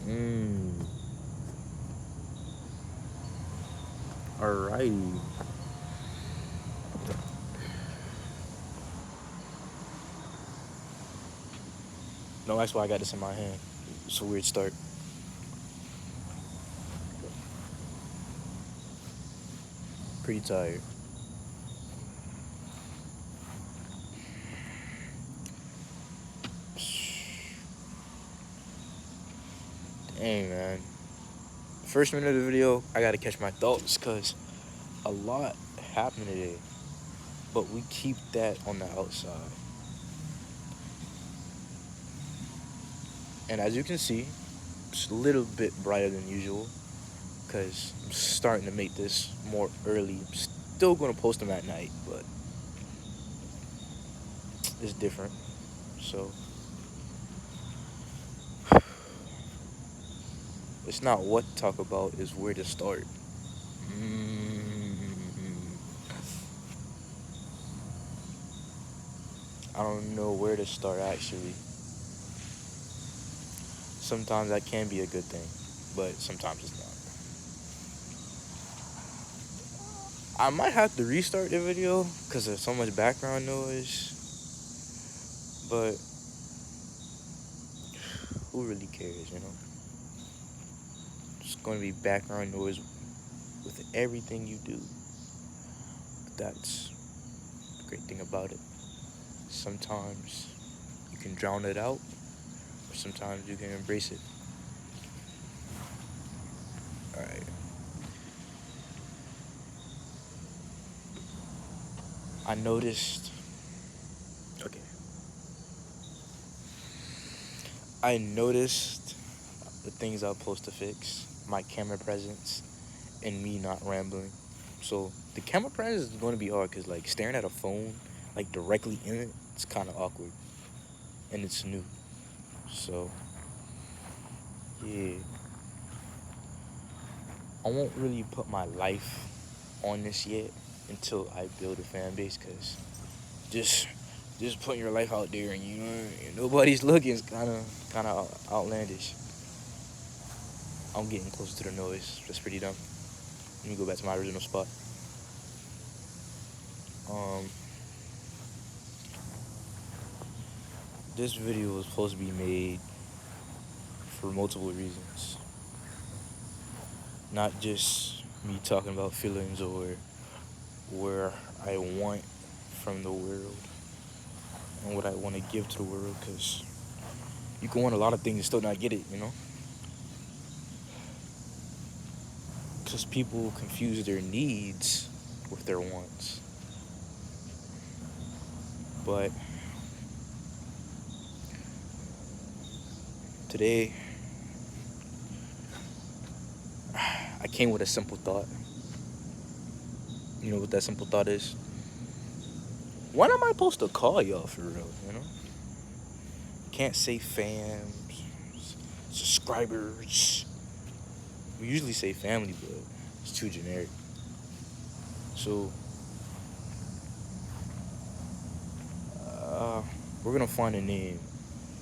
Mm. Alrighty. No, that's why I got this in my hand. It's a weird start. Pretty tired. Dang, man. First minute of the video, I gotta catch my thoughts because a lot happened today. But we keep that on the outside. And as you can see, it's a little bit brighter than usual because I'm starting to make this more early. I'm still gonna post them at night, but it's different. So it's not what to talk about, it's where to start. Mm, I don't know where to start actually. Sometimes that can be a good thing, but sometimes it's not. I might have to restart the video because there's so much background noise, but who really cares, you know? It's going to be background noise with everything you do. That's the great thing about it. Sometimes you can drown it out, or sometimes you can embrace it. Alright. I noticed. Okay. I noticed the things I'm supposed to fix, my camera presence, and me not rambling. So the camera presence is going to be hard because like staring at a phone, like directly in it, it's kind of awkward, and it's new. So yeah, I won't really put my life on this yet until I build a fan base, because just just putting your life out there and you know nobody's looking is kind of outlandish. I'm getting close to the noise. That's pretty dumb. Let me go back to my original spot. Um, this video was supposed to be made for multiple reasons, not just me talking about feelings or where I want from the world and what I want to give to the world, because you can want a lot of things and still not get it, you know? Because people confuse their needs with their wants. But today, I came with a simple thought. You know what that simple thought is? When am I supposed to call y'all for real, you know? Can't say fams, subscribers. We usually say family, but it's too generic. So, uh, we're gonna find a name.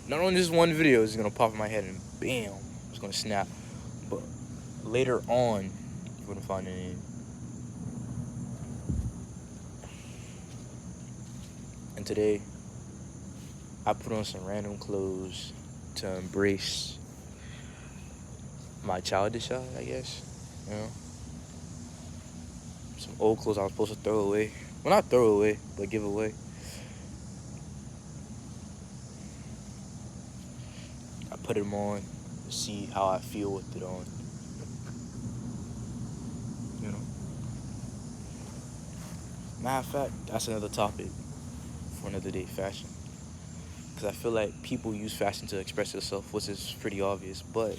Not on this one video, it's gonna pop in my head and bam, it's gonna snap. But later on, you're gonna find a name. And today, I put on some random clothes to embrace my childish side, I guess. You know, some old clothes I was supposed to throw away. Well, not throw away, but give away. I put them on to see how I feel with it on. You know, matter of fact, that's another topic for another day, fashion. Because I feel like people use fashion to express themselves, which is pretty obvious, but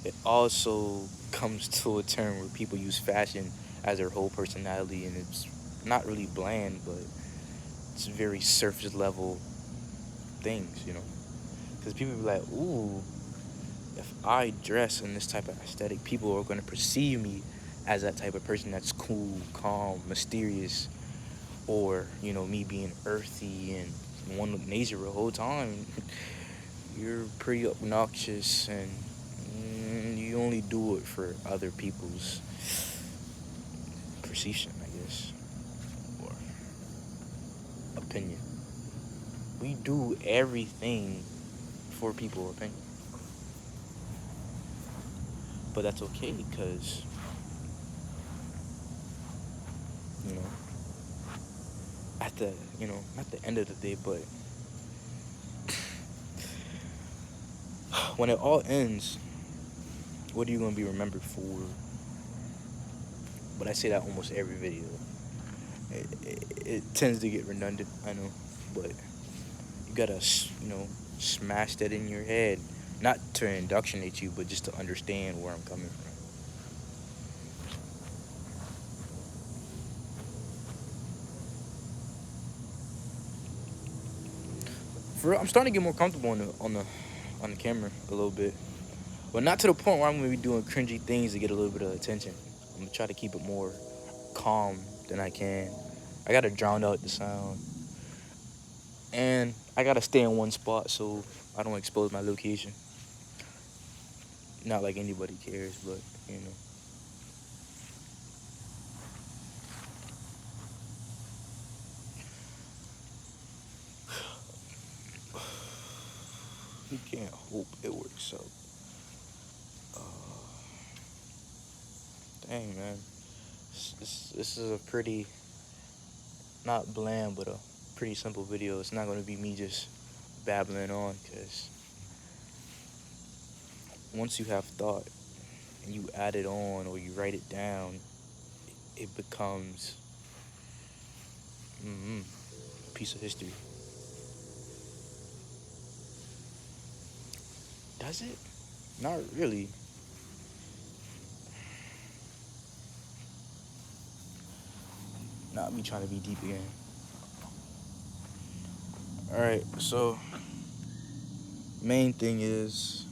it also comes to a term where people use fashion as their whole personality, and it's not really bland, but it's very surface level things, you know? Because people be like, ooh, if I dress in this type of aesthetic, people are going to perceive me as that type of person that's cool, calm, mysterious, or, you know, me being earthy and one with nature the whole time. You're pretty obnoxious and you only do it for other people's perception, I guess, or opinion. We do everything for people's opinion, but that's okay because you know at the not the end of the day, but when it all ends, what are you gonna be remembered for? But I say that almost every video. It tends to get redundant, I know, but you gotta smash that in your head, not to indoctrinate you, but just to understand where I'm coming from. For real, I'm starting to get more comfortable on the camera a little bit, but not to the point where I'm gonna be doing cringy things to get a little bit of attention. I'm gonna try to keep it more calm than I can. I gotta drown out the sound, and I gotta stay in one spot so I don't expose my location. Not like anybody cares, but you know. You can't hope it works out. Dang, man. This is a pretty, not bland, but a pretty simple video. It's not going to be me just babbling on, because once you have thought and you add it on or you write it down, it becomes a piece of history. Does it? Not really. Not me trying to be deep again. Alright, so main thing is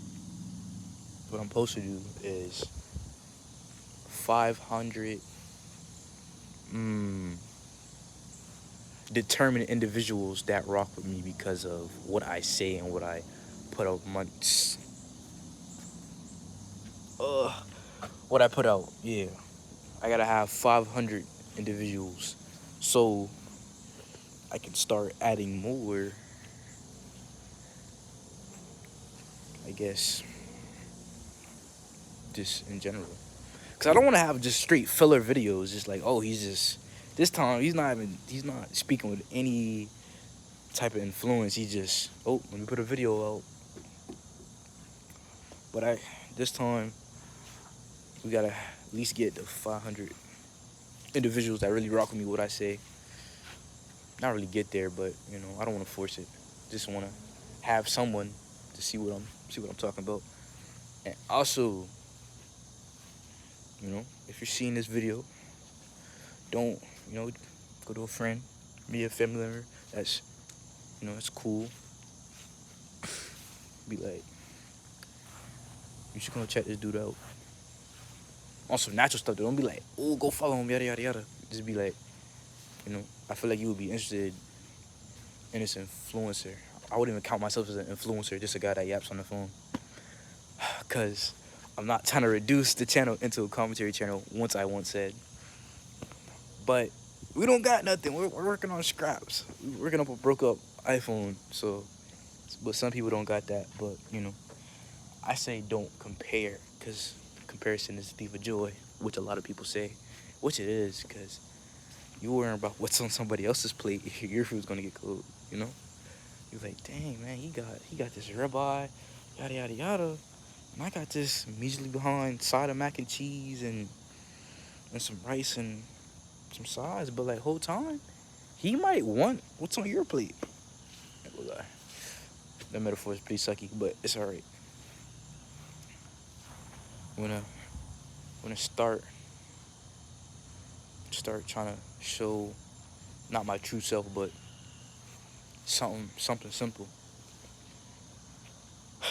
what I'm supposed to do is 500 determined individuals that rock with me because of what I say and what I put out months. What I put out, yeah. I gotta have 500 individuals so I can start adding more, I guess, just in general. Because I don't want to have just straight filler videos, just like, oh, this time, he's not speaking with any type of influence. He just, oh, let me put a video out. But this time, we gotta at least get to 500 individuals that really rock with me, what I say. Not really get there, but, I don't want to force it. Just want to have someone to see what I'm talking about. And also, if you're seeing this video, don't, go to a friend, be a family member. That's, it's cool. Be like, you should go check this dude out. On some natural stuff, though. Don't be like, oh, go follow him, yada, yada, yada. Just be like, I feel like you would be interested in this influencer. I wouldn't even count myself as an influencer, just a guy that yaps on the phone. Because I'm not trying to reduce the channel into a commentary channel, once said. But we don't got nothing. We're working on scraps. We're working up a broke up iPhone. So, but some people don't got that. But, I say don't compare, because comparison is the thief of joy, which a lot of people say, which it is, because you worrying about what's on somebody else's plate. Your food's gonna get cold, You're like, dang, man, he got this ribeye, yada yada yada, and I got this immediately behind side of mac and cheese and some rice and some sides. But like, whole time, he might want what's on your plate. That metaphor is pretty sucky, but it's alright. I'm gonna start trying to show not my true self, but something simple.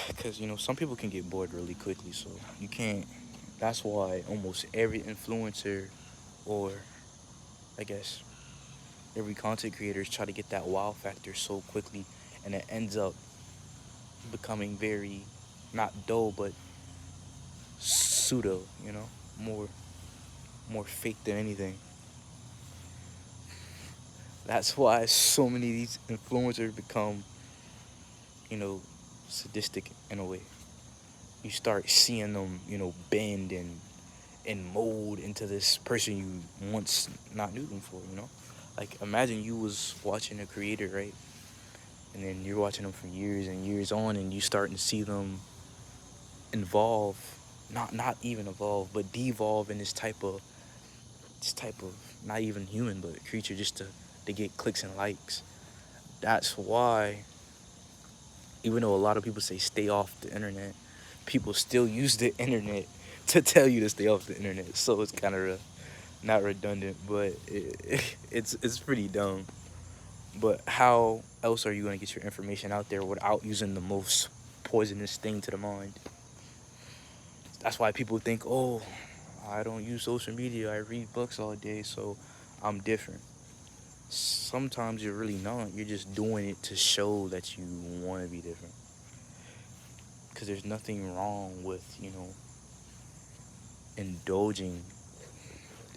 Because some people can get bored really quickly, so you can't. That's why almost every influencer, or I guess every content creator, is try to get that wow factor so quickly, and it ends up becoming very, not dull, but pseudo, more more fake than anything. That's why so many of these influencers become, you know, sadistic in a way. You start seeing them, bend and mold into this person you once not knew them for, Like imagine you was watching a creator, right? And then you're watching them for years and years on, and you starting to see them evolve, not even evolve, but devolve in this type of not even human but creature, just to get clicks and likes. That's why, even though a lot of people say stay off the internet, people still use the internet to tell you to stay off the internet. So it's kind of not redundant, but it's pretty dumb. But how else are you going to get your information out there without using the most poisonous thing to the mind? That's why people think, oh, I don't use social media, I read books all day, so I'm different. Sometimes you're really not. You're just doing it to show that you want to be different. Because there's nothing wrong with, indulging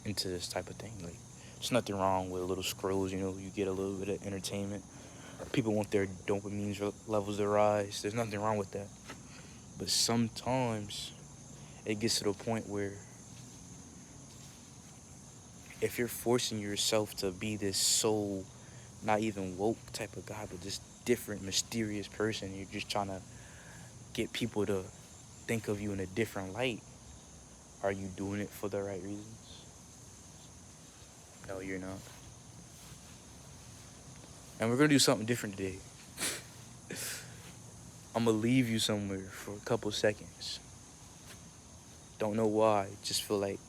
into this type of thing. Like, there's nothing wrong with little scrolls, you get a little bit of entertainment. People want their dopamine levels to rise. There's nothing wrong with that. But sometimes it gets to the point where if you're forcing yourself to be this so not even woke type of guy, but just different, mysterious person, you're just trying to get people to think of you in a different light. Are you doing it for the right reasons? No, you're not. And we're going to do something different today. I'm going to leave you somewhere for a couple seconds. Don't know why. Just feel like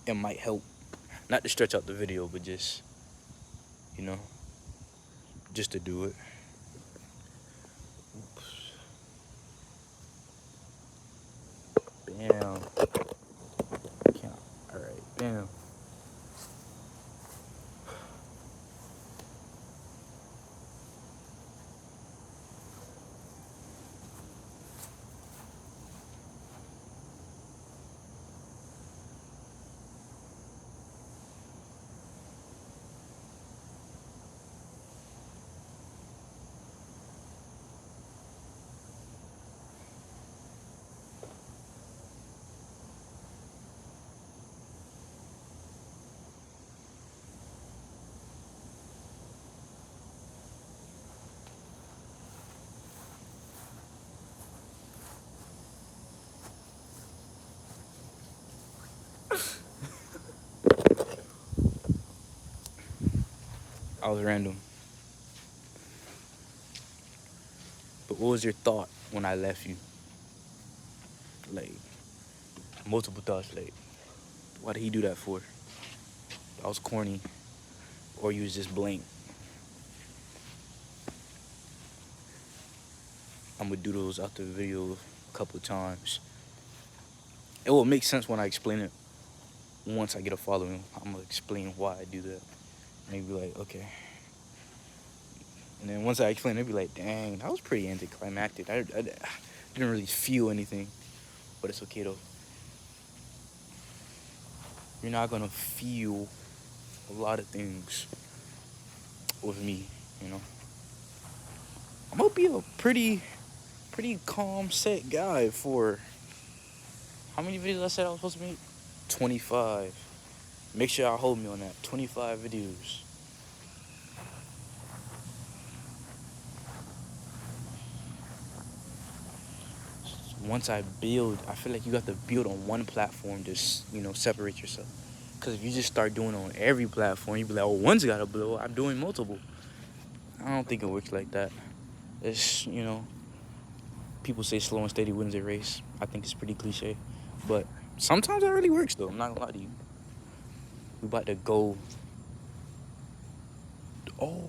it might help. Not to stretch out the video, but just, just to do it. Bam. Alright, bam. I was random. But what was your thought when I left you? Like, multiple thoughts. Like, why did he do that for? I was corny. Or you was just blank. I'm gonna do those out the video a couple times. It will make sense when I explain it. Once I get a following, I'm gonna explain why I do that. And they be like, okay. And then once I explain, they'd be like, dang, that was pretty anticlimactic. I didn't really feel anything. But it's okay though. You're not gonna feel a lot of things with me, I'm gonna be a pretty calm, set guy for how many videos I said I was supposed to make? 25. Make sure y'all hold me on that. 25 videos. Once I feel like you got to build on one platform to, separate yourself. Because if you just start doing it on every platform, you be like, oh, one's got to blow. I'm doing multiple. I don't think it works like that. It's, people say slow and steady wins a race. I think it's pretty cliche. But sometimes that really works, though. I'm not going to lie to you. We about to go. Oh.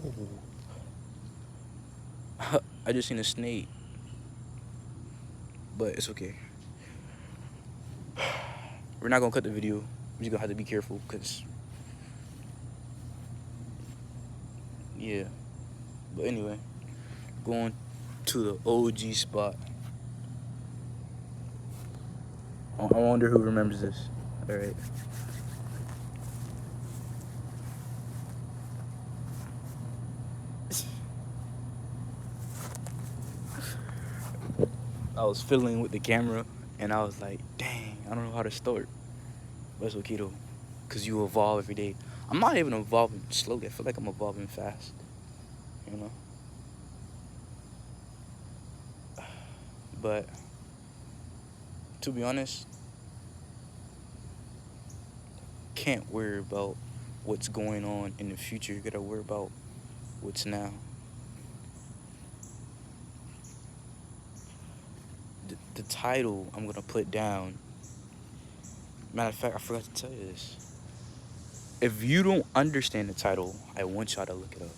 I just seen a snake. But it's okay. We're not going to cut the video. We're just going to have to be careful because, yeah. But anyway, going to the OG spot. I wonder who remembers this. All right. I was fiddling with the camera, and I was like, dang, I don't know how to start. But it's okay though, because you evolve every day. I'm not even evolving slowly. I feel like I'm evolving fast, you know? But to be honest, can't worry about what's going on in the future. You gotta worry about what's now. The title I'm gonna put down. Matter of fact, I forgot to tell you this. If you don't understand the title, I want y'all to look it up.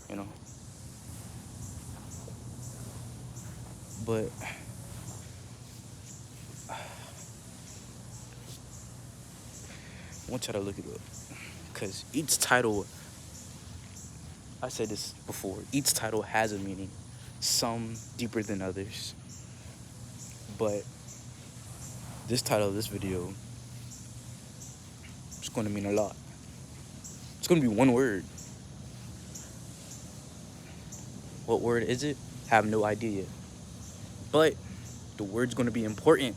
You know. But I want y'all to look it up, cause each title, I said this before, each title has a meaning, some deeper than others. But this title of this video is going to mean a lot. It's going to be one word. What word is it? Have no idea yet. But the word's going to be important.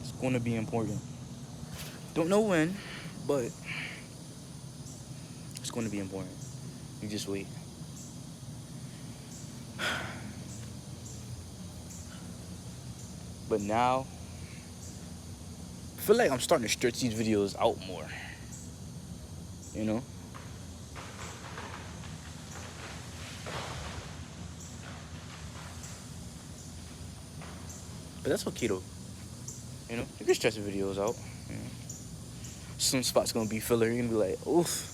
It's going to be important. Don't know when, but it's going to be important. You just wait. But now, I feel like I'm starting to stretch these videos out more. You know? But that's okay though. You know? You can stretch the videos out. You know? Some spots gonna be filler. You're gonna be like, oof.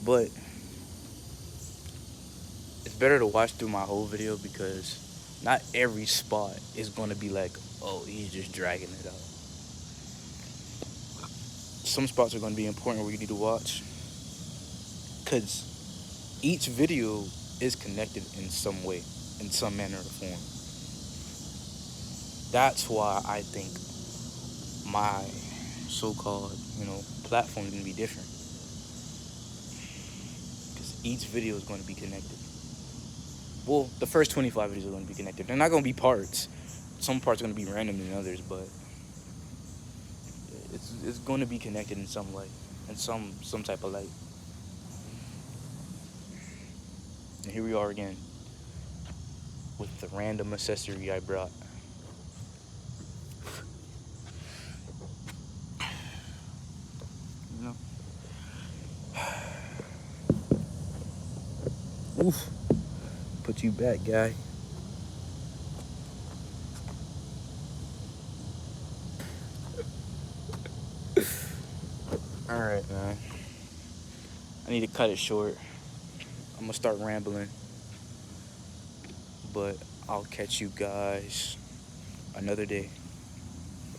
But it's better to watch through my whole video, because not every spot is gonna be like, oh, he's just dragging it out. Some spots are gonna be important where you need to watch, because each video is connected in some way, in some manner or form. That's why I think my so-called, platform is gonna be different, because each video is gonna be connected. Well, the first 25 videos are gonna be connected. They're not gonna be parts. Some parts are gonna be random than others, but it's going to be connected in some light, in some type of light. And here we are again with the random accessory I brought. You know? Oof. Put you back, guy. Alright, man. I need to cut it short. I'm gonna start rambling. But I'll catch you guys another day.